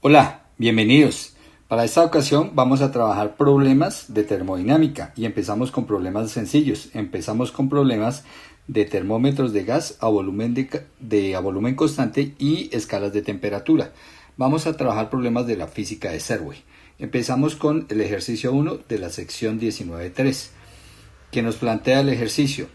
Hola, bienvenidos. Para esta ocasión vamos a trabajar problemas de termodinámica y empezamos con problemas sencillos. Empezamos con problemas de termómetros de gas a volumen constante y escalas de temperatura. Vamos a trabajar problemas de la física de Servais. Empezamos con el ejercicio 1 de la sección 19.3, que nos plantea el ejercicio.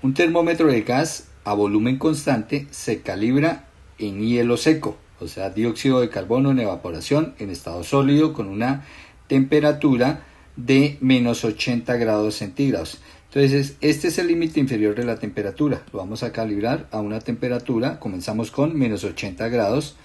Un termómetro de gas a volumen constante se calibra en hielo seco, o sea, dióxido de carbono en evaporación en estado sólido con una temperatura de menos 80 grados centígrados. Entonces, este es el límite inferior de la temperatura. Lo vamos a calibrar a una temperatura, comenzamos con menos 80 grados,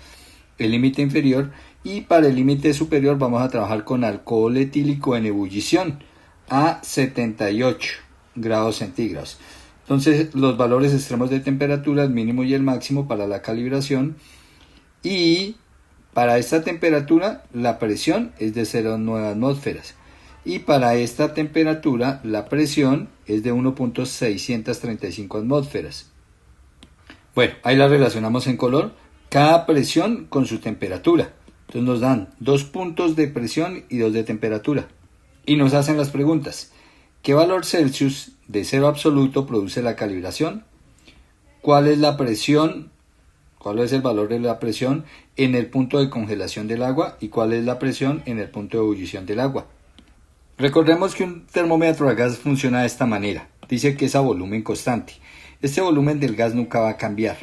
el límite inferior, y para el límite superior vamos a trabajar con alcohol etílico en ebullición a 78 grados centígrados. Entonces, los valores extremos de temperatura, el mínimo y el máximo para la calibración. Y para esta temperatura la presión es de 0,9 atmósferas. Y para esta temperatura la presión es de 1.635 atmósferas. Bueno, ahí la relacionamos en color. Cada presión con su temperatura. Entonces nos dan 2 puntos de presión y 2 de temperatura. Y nos hacen las preguntas. ¿Qué valor Celsius de cero absoluto produce la calibración? ¿Cuál es la presión? ¿Cuál es el valor de la presión en el punto de congelación del agua? ¿Y cuál es la presión en el punto de ebullición del agua? Recordemos que un termómetro de gas funciona de esta manera. Dice que es a volumen constante. Este volumen del gas nunca va a cambiar.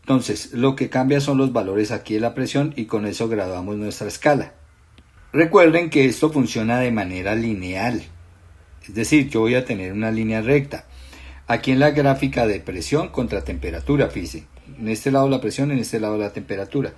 Entonces, lo que cambia son los valores aquí de la presión y con eso graduamos nuestra escala. Recuerden que esto funciona de manera lineal. Es decir, yo voy a tener una línea recta. Aquí en la gráfica de presión contra temperatura, fíjense. En este lado la presión, en este lado la temperatura.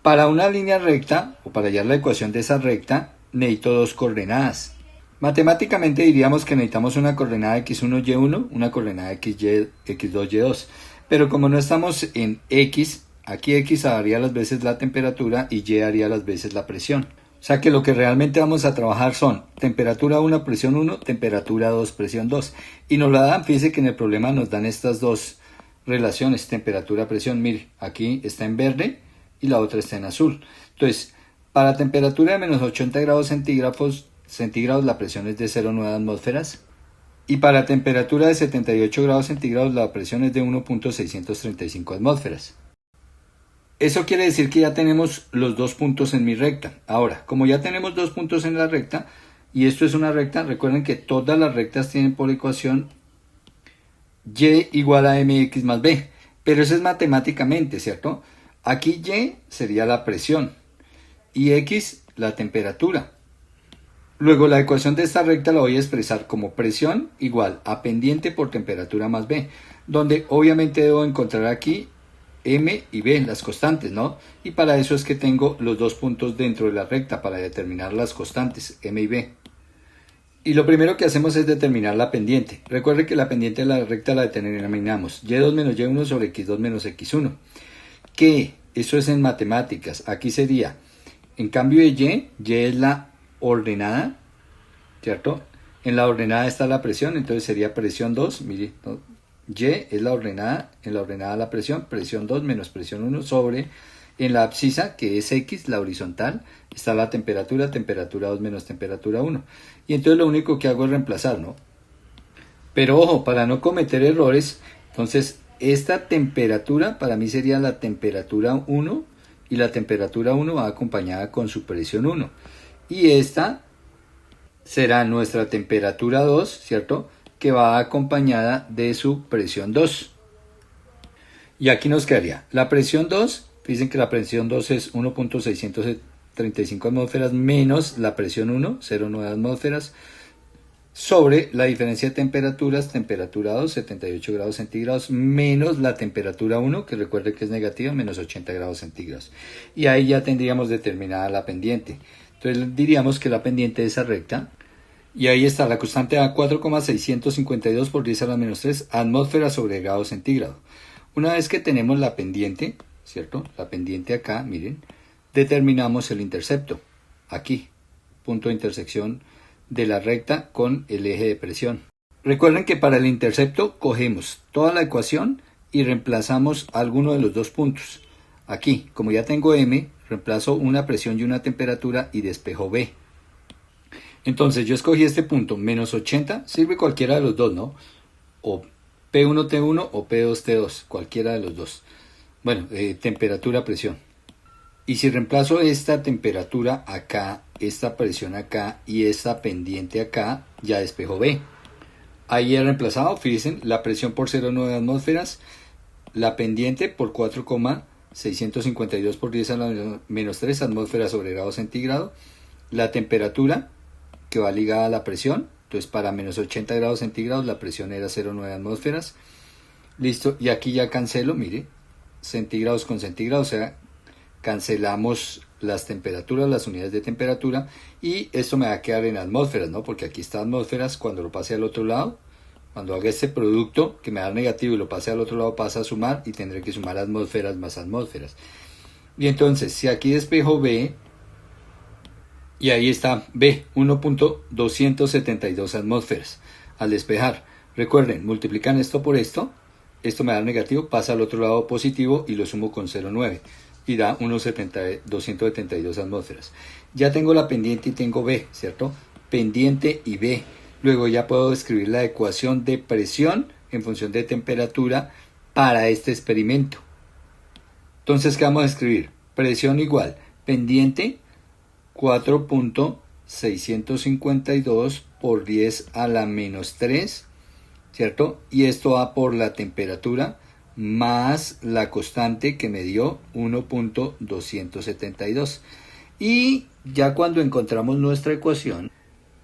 Para una línea recta, o para hallar la ecuación de esa recta, necesito 2 coordenadas. Matemáticamente diríamos que necesitamos una coordenada x1, y1, una coordenada xy, x2, y2. Pero como no estamos en x, aquí x haría las veces la temperatura y y haría las veces la presión. O sea que lo que realmente vamos a trabajar son temperatura 1, presión 1, temperatura 2, presión 2. Y nos la dan, fíjense que en el problema nos dan estas dos relaciones, temperatura, presión. Mire, aquí está en verde y la otra está en azul. Entonces, para temperatura de menos 80 grados centígrados la presión es de 0,9 atmósferas. Y para temperatura de 78 grados centígrados la presión es de 1.635 atmósferas. Eso quiere decir que ya tenemos los 2 puntos en mi recta. Ahora, como ya tenemos 2 puntos en la recta, y esto es una recta, recuerden que todas las rectas tienen por ecuación y igual a mx más b. Pero eso es matemáticamente, ¿cierto? Aquí y sería la presión y x la temperatura. Luego la ecuación de esta recta la voy a expresar como presión igual a pendiente por temperatura más b, donde obviamente debo encontrar aquí m y b, las constantes, ¿no? Y para eso es que tengo los 2 puntos dentro de la recta para determinar las constantes, m y b. Y lo primero que hacemos es determinar la pendiente. Recuerde que la pendiente de la recta la determinamos y2 menos y1 sobre x2 menos x1. Que eso es en matemáticas. Aquí sería, en cambio de y es la ordenada, ¿cierto? En la ordenada está la presión, entonces sería presión 2, mire, ¿no? Y es la ordenada, en la ordenada la presión 2 menos presión 1 sobre, en la abscisa, que es x, la horizontal, está la temperatura, temperatura 2 menos temperatura 1. Y entonces lo único que hago es reemplazar, ¿no? Pero ojo, para no cometer errores, entonces esta temperatura para mí sería la temperatura 1 y la temperatura 1 va acompañada con su presión 1. Y esta será nuestra temperatura 2, ¿cierto? Que va acompañada de su presión 2. Y aquí nos quedaría la presión 2, dicen que la presión 2 es 1.635 atmósferas menos la presión 1, 0,9 atmósferas, sobre la diferencia de temperaturas, temperatura 2, 78 grados centígrados, menos la temperatura 1, que recuerde que es negativa, menos 80 grados centígrados. Y ahí ya tendríamos determinada la pendiente. Entonces diríamos que la pendiente de esa recta, y ahí está la constante a 4,652 por 10 a la menos 3 atmósferas sobre grado centígrado. Una vez que tenemos la pendiente, ¿cierto? La pendiente acá, miren, determinamos el intercepto, aquí, punto de intersección de la recta con el eje de presión. Recuerden que para el intercepto cogemos toda la ecuación y reemplazamos alguno de los 2 puntos. Aquí, como ya tengo m, reemplazo una presión y una temperatura y despejo B. Entonces yo escogí este punto, menos 80, sirve cualquiera de los dos, ¿no? O P1T1 o P2T2, cualquiera de los dos. Bueno, temperatura, presión. Y si reemplazo esta temperatura acá, esta presión acá y esta pendiente acá, ya despejo B. Ahí he reemplazado, fíjense, la presión por 0,9 atmósferas, la pendiente por 4,652 por 10 a la menos 3 atmósferas sobre grado centígrado, la temperatura que va ligada a la presión, entonces para menos 80 grados centígrados la presión era 0,9 atmósferas. Listo, y aquí ya cancelo, mire, centígrados con centígrados, o sea, cancelamos las temperaturas, las unidades de temperatura, y esto me va a quedar en atmósferas, ¿no? Porque aquí está atmósferas, cuando lo pase al otro lado, cuando haga este producto que me da negativo y lo pase al otro lado, pasa a sumar y tendré que sumar atmósferas más atmósferas. Y entonces, si aquí despejo B, y ahí está B, 1.272 atmósferas. Al despejar, recuerden, multiplican esto por esto me da negativo, pasa al otro lado positivo y lo sumo con 0,9 y da 272 atmósferas. Ya tengo la pendiente y tengo B, ¿cierto? Pendiente y B. Luego ya puedo escribir la ecuación de presión en función de temperatura para este experimento. Entonces, ¿qué vamos a escribir? Presión igual, pendiente 4.652 por 10 a la menos 3, ¿cierto? Y esto va por la temperatura más la constante que me dio 1.272. Y ya cuando encontramos nuestra ecuación,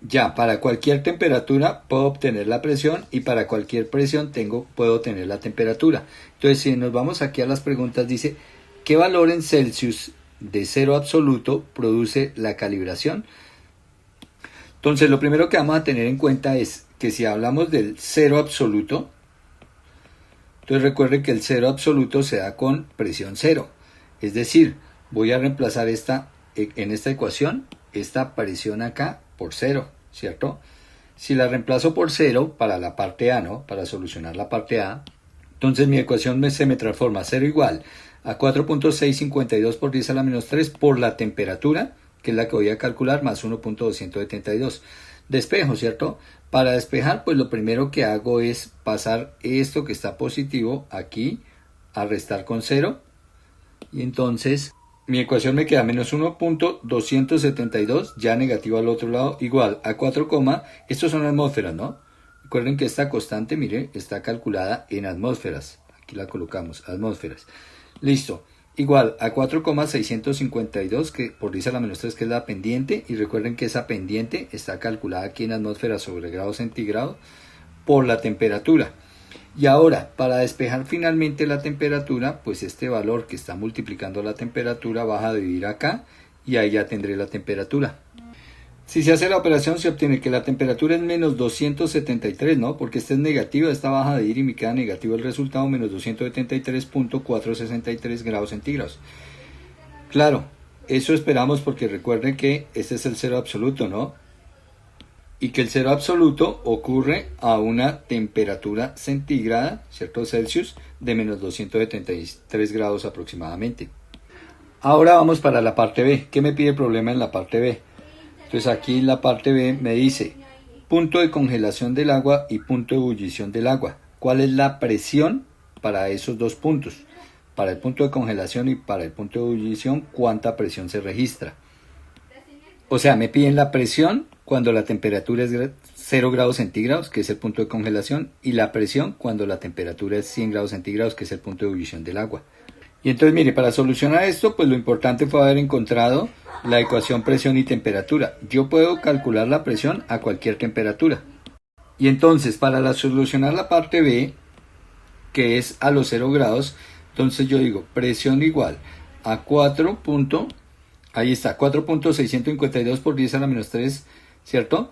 ya para cualquier temperatura puedo obtener la presión y para cualquier presión puedo obtener la temperatura. Entonces, si nos vamos aquí a las preguntas, dice, ¿qué valor en Celsius de cero absoluto produce la calibración? Entonces, lo primero que vamos a tener en cuenta es que si hablamos del cero absoluto, entonces recuerden que el cero absoluto se da con presión cero. Es decir, voy a reemplazar en esta ecuación, esta presión acá por cero, ¿cierto? Si la reemplazo por cero para la parte A, ¿no? Para solucionar la parte A, entonces mi ecuación se me transforma cero igual a 4.652 por 10 a la menos 3 por la temperatura, que es la que voy a calcular, más 1.272. Despejo, ¿cierto? Para despejar, pues lo primero que hago es pasar esto que está positivo aquí a restar con 0. Y entonces mi ecuación me queda menos 1.272, ya negativo al otro lado, igual a 4, estos son atmósferas, ¿no? Recuerden que esta constante, mire, está calculada en atmósferas. Aquí la colocamos, atmósferas. Listo. Igual a 4,652 que por 10 a la menos 3, que es la pendiente, y recuerden que esa pendiente está calculada aquí en atmósferas sobre grado centígrado por la temperatura. Y ahora, para despejar finalmente la temperatura, pues este valor que está multiplicando la temperatura baja a dividir acá y ahí ya tendré la temperatura. Si se hace la operación, se obtiene que la temperatura es menos 273, ¿no? Porque esta es negativa, esta baja a dividir y me queda negativo el resultado, menos 273.463 grados centígrados. Claro, eso esperamos porque recuerden que este es el cero absoluto, ¿no? Y que el cero absoluto ocurre a una temperatura centígrada, ¿cierto? Celsius, de menos 273 grados aproximadamente. Ahora vamos para la parte B. ¿Qué me pide el problema en la parte B? Entonces aquí en la parte B me dice punto de congelación del agua y punto de ebullición del agua. ¿Cuál es la presión para esos dos puntos? Para el punto de congelación y para el punto de ebullición, ¿cuánta presión se registra? O sea, me piden la presión cuando la temperatura es 0 grados centígrados, que es el punto de congelación, y la presión cuando la temperatura es 100 grados centígrados, que es el punto de ebullición del agua. Y entonces, mire, para solucionar esto, pues lo importante fue haber encontrado la ecuación presión y temperatura. Yo puedo calcular la presión a cualquier temperatura. Y entonces, para solucionar la parte B, que es a los 0 grados, entonces yo digo presión igual a 4.652 por 10 a la menos 3, ¿cierto?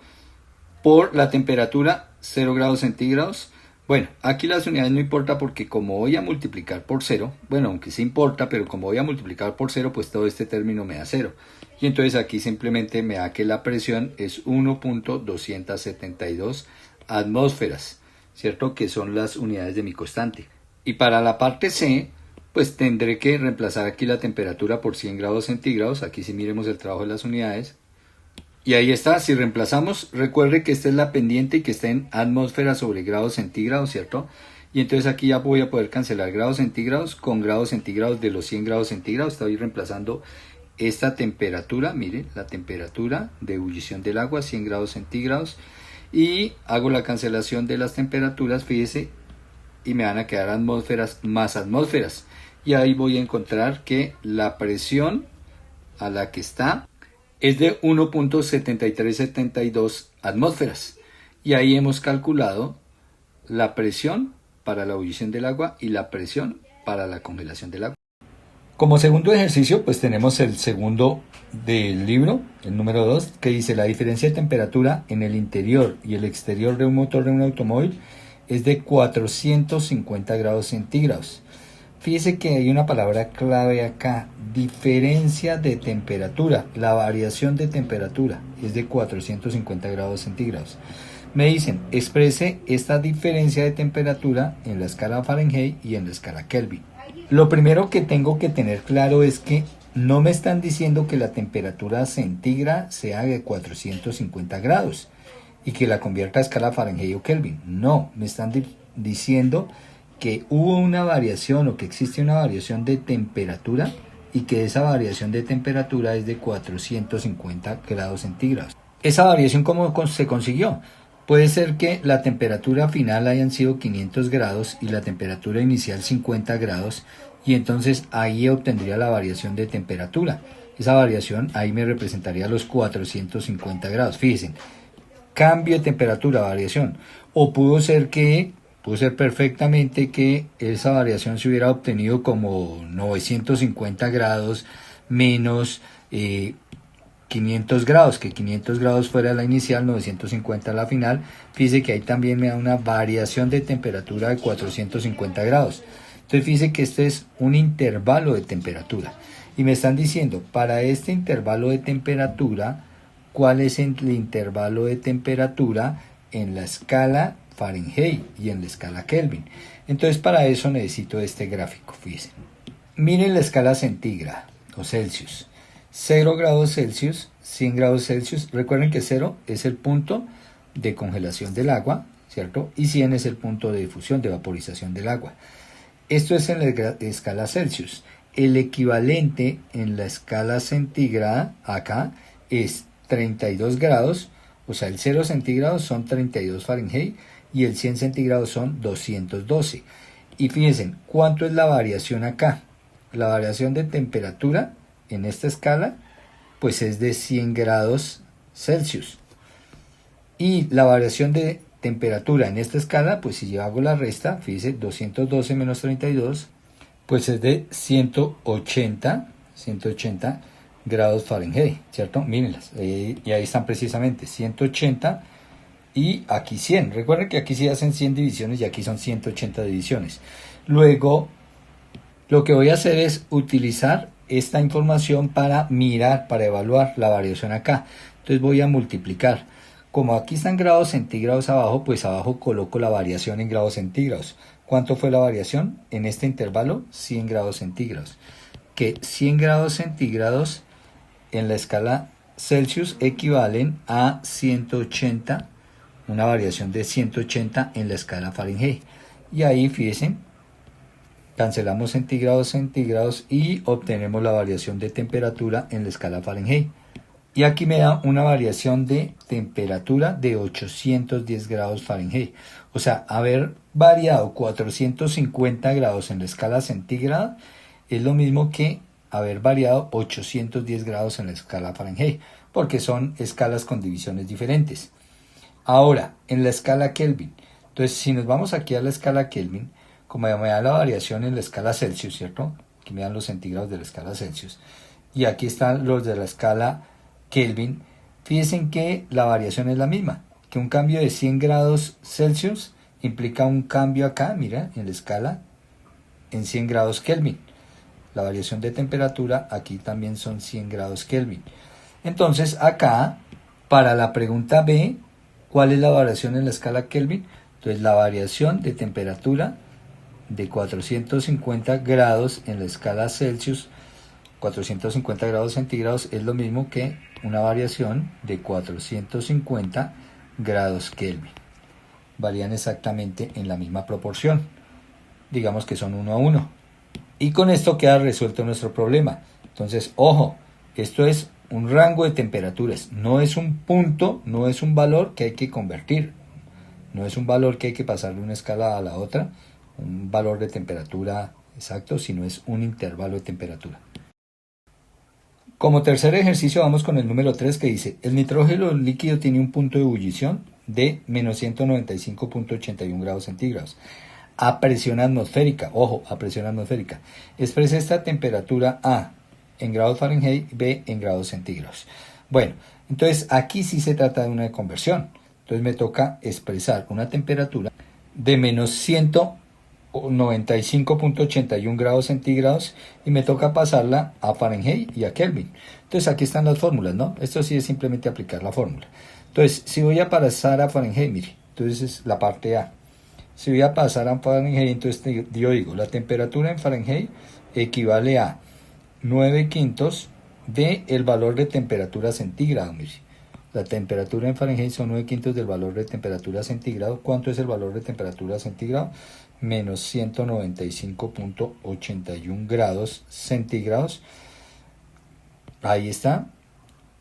Por la temperatura 0 grados centígrados. Bueno, aquí las unidades no importa porque como voy a multiplicar por 0, bueno, aunque sí importa, pero como voy a multiplicar por 0, pues todo este término me da 0. Y entonces aquí simplemente me da que la presión es 1.272 atmósferas, ¿cierto? Que son las unidades de mi constante. Y para la parte C, pues tendré que reemplazar aquí la temperatura por 100 grados centígrados. Aquí sí miremos el trabajo de las unidades. Y ahí está, si reemplazamos, recuerde que esta es la pendiente y que está en atmósfera sobre grados centígrados, ¿cierto? Y entonces aquí ya voy a poder cancelar grados centígrados con grados centígrados de los 100 grados centígrados. Estoy reemplazando esta temperatura, miren, la temperatura de ebullición del agua, 100 grados centígrados. Y hago la cancelación de las temperaturas, fíjese, y me van a quedar atmósferas más atmósferas. Y ahí voy a encontrar que la presión a la que está es de 1.7372 atmósferas. Y ahí hemos calculado la presión para la ebullición del agua y la presión para la congelación del agua. Como segundo ejercicio, pues tenemos el segundo del libro, el número 2, que dice la diferencia de temperatura en el interior y el exterior de un motor de un automóvil es de 450 grados centígrados. Fíjese que hay una palabra clave acá, diferencia de temperatura, la variación de temperatura es de 450 grados centígrados. Me dicen, exprese esta diferencia de temperatura en la escala Fahrenheit y en la escala Kelvin. Lo primero que tengo que tener claro es que no me están diciendo que la temperatura centígrada sea de 450 grados y que la convierta a escala Fahrenheit o Kelvin. No, me están diciendo que hubo una variación o que existe una variación de temperatura y que esa variación de temperatura es de 450 grados centígrados. ¿Esa variación cómo se consiguió? Puede ser que la temperatura final hayan sido 500 grados y la temperatura inicial 50 grados y entonces ahí obtendría la variación de temperatura. Esa variación ahí me representaría los 450 grados. Fíjense, cambio de temperatura, variación. O pudo ser perfectamente que esa variación se hubiera obtenido como 950 grados menos 500 grados, que 500 grados fuera la inicial, 950 la final. Fíjese que ahí también me da una variación de temperatura de 450 grados. Entonces fíjese que este es un intervalo de temperatura. Y me están diciendo, para este intervalo de temperatura, ¿cuál es el intervalo de temperatura en la escala Fahrenheit y en la escala Kelvin? Entonces para eso necesito este gráfico, fíjense. Miren la escala centígrada o Celsius. 0 grados Celsius, 100 grados Celsius. Recuerden que 0 es el punto de congelación del agua, ¿cierto? Y 100 es el punto de difusión, de vaporización del agua. Esto es en la escala Celsius. El equivalente en la escala centígrada acá es 32 grados, o sea, el 0 centígrados son 32 Fahrenheit y el 100 centígrados son 212. Y fíjense, ¿cuánto es la variación acá? La variación de temperatura en esta escala, pues es de 100 grados Celsius. Y la variación de temperatura en esta escala, pues si yo hago la resta, fíjense, 212 menos 32, pues es de 180 grados Fahrenheit, ¿cierto? Mírenlas, y ahí están precisamente, 180 y aquí 100. Recuerden que aquí sí hacen 100 divisiones y aquí son 180 divisiones. Luego, lo que voy a hacer es utilizar esta información para mirar, para evaluar la variación acá. Entonces voy a multiplicar. Como aquí están grados centígrados abajo, pues abajo coloco la variación en grados centígrados. ¿Cuánto fue la variación? En este intervalo, 100 grados centígrados. Que 100 grados centígrados en la escala Celsius equivalen a 180, una variación de 180 en la escala Fahrenheit. Y ahí, fíjense, cancelamos centígrados y obtenemos la variación de temperatura en la escala Fahrenheit. Y aquí me da una variación de temperatura de 810 grados Fahrenheit. O sea, haber variado 450 grados en la escala centígrada es lo mismo que haber variado 810 grados en la escala Fahrenheit, porque son escalas con divisiones diferentes. Ahora, en la escala Kelvin. Entonces, si nos vamos aquí a la escala Kelvin, como me da la variación en la escala Celsius, ¿cierto? Aquí me dan los centígrados de la escala Celsius. Y aquí están los de la escala Kelvin. Fíjense que la variación es la misma, que un cambio de 100 grados Celsius implica un cambio acá, mira, en la escala, en 100 grados Kelvin. La variación de temperatura aquí también son 100 grados Kelvin. Entonces acá, para la pregunta B, ¿cuál es la variación en la escala Kelvin? Entonces la variación de temperatura de 450 grados en la escala Celsius, 450 grados centígrados, es lo mismo que una variación de 450 grados Kelvin. Varían exactamente en la misma proporción. Digamos que son 1 a 1. Y con esto queda resuelto nuestro problema. Entonces, ojo, esto es un rango de temperaturas. No es un punto, no es un valor que hay que convertir. No es un valor que hay que pasar de una escala a la otra, un valor de temperatura exacto, sino es un intervalo de temperatura. Como tercer ejercicio vamos con el número 3 que dice, el nitrógeno líquido tiene un punto de ebullición de menos 195.81 grados centígrados a presión atmosférica, ojo, a presión atmosférica. Expresa esta temperatura A en grados Fahrenheit, B en grados centígrados. Bueno, entonces aquí sí se trata de una conversión. Entonces me toca expresar una temperatura de menos 195.81 grados centígrados y me toca pasarla a Fahrenheit y a Kelvin. Entonces aquí están las fórmulas, ¿no? Esto sí es simplemente aplicar la fórmula. Entonces, si voy a pasar a Fahrenheit, mire, entonces es la parte A. Si voy a pasar a Fahrenheit, entonces yo digo, la temperatura en Fahrenheit equivale a 9 quintos del valor de temperatura centígrado, mire. La temperatura en Fahrenheit son 9 quintos del valor de temperatura centígrado. ¿Cuánto es el valor de temperatura centígrado? Menos 195.81 grados centígrados. Ahí está.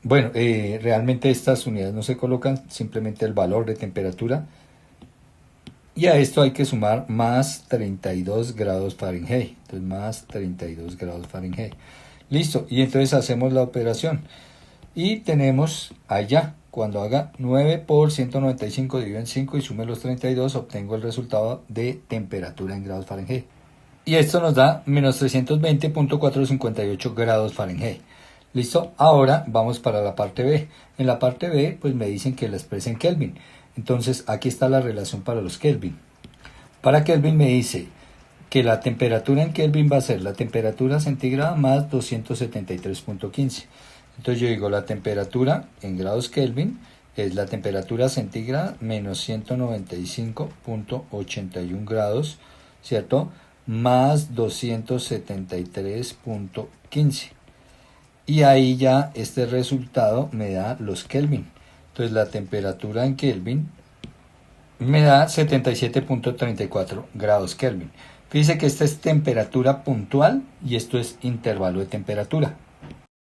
Bueno, realmente estas unidades no se colocan, simplemente el valor de temperatura. Y a esto hay que sumar más 32 grados Fahrenheit. Entonces más 32 grados Fahrenheit. Listo, y entonces hacemos la operación. Y tenemos allá, cuando haga 9 por 195 dividido en 5 y sume los 32, obtengo el resultado de temperatura en grados Fahrenheit. Y esto nos da menos 320.458 grados Fahrenheit. ¿Listo? Ahora vamos para la parte B. En la parte B, pues me dicen que la expresa en Kelvin. Entonces, aquí está la relación para los Kelvin. Para Kelvin me dice que la temperatura en Kelvin va a ser la temperatura centígrada más 273.15. Entonces yo digo, la temperatura en grados Kelvin es la temperatura centígrada menos 195.81 grados, ¿cierto? Más 273.15. Y ahí ya este resultado me da los Kelvin. Entonces la temperatura en Kelvin me da 77.34 grados Kelvin. Fíjense que esta es temperatura puntual y esto es intervalo de temperatura.